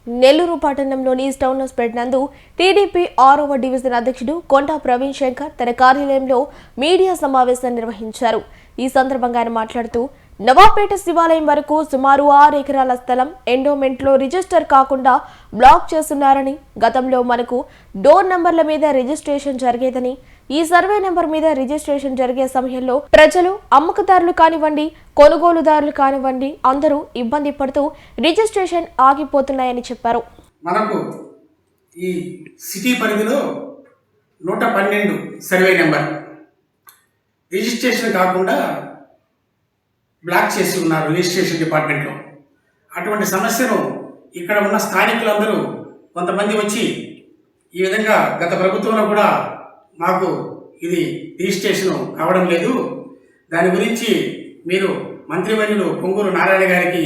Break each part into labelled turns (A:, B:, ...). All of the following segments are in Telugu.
A: నెల్లూరు పట్టణంలోని టౌన్ హాస్పిటల్ నందు టీడీపీ 6వ డివిజన్ అధ్యక్షుడు కొండా ప్రవీణ్ శంకర్ తన కార్యాలయంలో మీడియా సమావేశం నిర్వహించారు. ఈ సందర్భంగా ఆయన మాట్లాడుతూ నవాపేట శివాలయం వరకు సుమారు 6 ఎకరాల స్థలం ఎండోమెంట్లో రిజిస్టర్ కాకుండా బ్లాక్ చేస్తున్నారని, గతంలో మనకు డోర్ నంబర్ల మీద రిజిస్ట్రేషన్ జరిగేదని, ఈ సర్వే నెంబర్ మీద రిజిస్ట్రేషన్ జరిగే సమయంలో ప్రజలు, అమ్మకదారులు కానివ్వండి, కొనుగోలుదారులు కానివ్వండి అందరూ ఇబ్బంది పడుతూ రిజిస్ట్రేషన్ ఆగిపోతున్నాయని చెప్పారు.
B: మనకు ఈ సిటీ పరిధిలో 112 సర్వే నెంబర్ రిజిస్ట్రేషన్ కాకుండా బ్లాక్ చేసి ఉన్నారు రిజిస్ట్రేషన్ డిపార్ట్మెంట్లో. అటువంటి సమస్యను ఇక్కడ ఉన్న స్థానికులందరూ కొంతమంది వచ్చి ఈ విధంగా గత ప్రభుత్వంలో కూడా మాకు ఇది రిజిస్ట్రేషన్ కావడం లేదు, దాని గురించి మీరు మంత్రివర్యులు పొంగూరు నారాయణ గారికి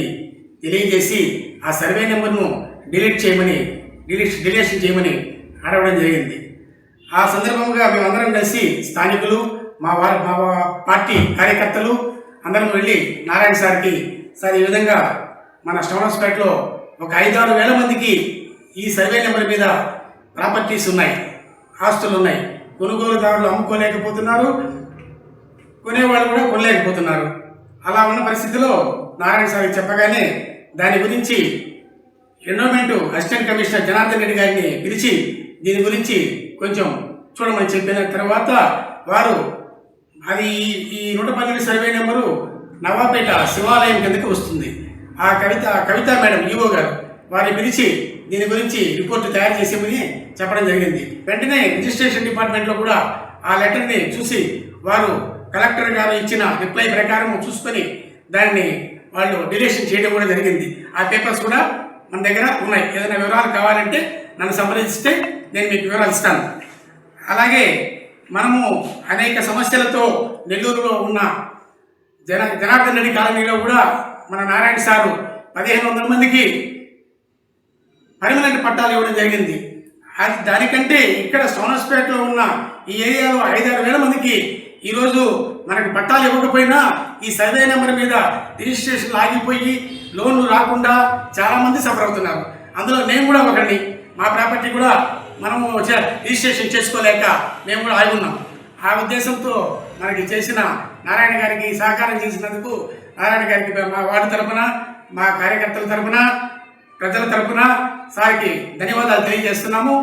B: తెలియజేసి ఆ సర్వే నెంబర్ను డిలీషన్ చేయమని అడగడం జరిగింది. ఆ సందర్భంగా మేమందరం కలిసి స్థానికులు, మా పార్టీ కార్యకర్తలు అందరం వెళ్ళి నారాయణ సార్కి, సార్ ఈ విధంగా మన స్టౌన్స్పేటలో ఒక 5-6 వేల మందికి ఈ సర్వే నెంబర్ మీద ప్రాపర్టీస్ ఉన్నాయి, ఆస్తులు ఉన్నాయి, కొనుగోలుదారులు అమ్ముకోలేకపోతున్నారు, కొనేవాళ్ళు కూడా కొనలేకపోతున్నారు. అలా ఉన్న పరిస్థితిలో నారాయణ సార్కి చెప్పగానే దాని గురించి endowment assistant commissioner Janardhan Reddy గారిని పిలిచి దీని గురించి కొంచెం చూడమని చెప్పిన తర్వాత వారు అది ఈ 112 సర్వే నెంబరు నవాపేట శివాలయం కిందకి వస్తుంది. ఆ కవిత మేడం ఈవో గారు వారిని పిలిచి దీని గురించి రిపోర్టు తయారు చేసేమని చెప్పడం జరిగింది. వెంటనే రిజిస్ట్రేషన్ డిపార్ట్మెంట్లో కూడా ఆ లెటర్ని చూసి వారు కలెక్టర్ గారు ఇచ్చిన రిప్లై ప్రకారం చూసుకొని దాన్ని వాళ్ళు డిలీషన్ చేయడం కూడా జరిగింది. ఆ పేపర్స్ కూడా మన దగ్గర ఉన్నాయి. ఏదైనా వివరాలు కావాలంటే నన్ను సంప్రదిస్తే నేను మీకు వివరాలు ఇస్తాను. అలాగే మనము అనేక సమస్యలతో నెల్లూరులో ఉన్న జనార్దన్ రెడ్డి కాలనీలో కూడా మన నారాయణ సారు 1500 మందికి పర్మనెంట్ పట్టాలు ఇవ్వడం జరిగింది. దానికంటే ఇక్కడ సోనస్పేటలో ఉన్న ఈ ఏరియాలో 5-6 వేల మందికి ఈరోజు మనకు పట్టాలు ఇవ్వకపోయినా ఈ సర్వే నెంబర్ మీద రిజిస్ట్రేషన్లు ఆగిపోయి లోన్లు రాకుండా చాలామంది సఫర్ అవుతున్నారు. అందులో నేను కూడా ఒకరిని. మా ప్రాపర్టీ కూడా మనము రిజిస్ట్రేషన్ చేసుకోలేక మేము కూడా ఆగి ఉన్నాం. ఆ ఉద్దేశంతో మనకి చేసిన నారాయణ గారికి సహకారం చేసినందుకు నారాయణ గారికి మా వార్డు తరపున, మా కార్యకర్తల తరపున, ప్రజల తరపున సార్కి ధన్యవాదాలు తెలియజేస్తున్నాము.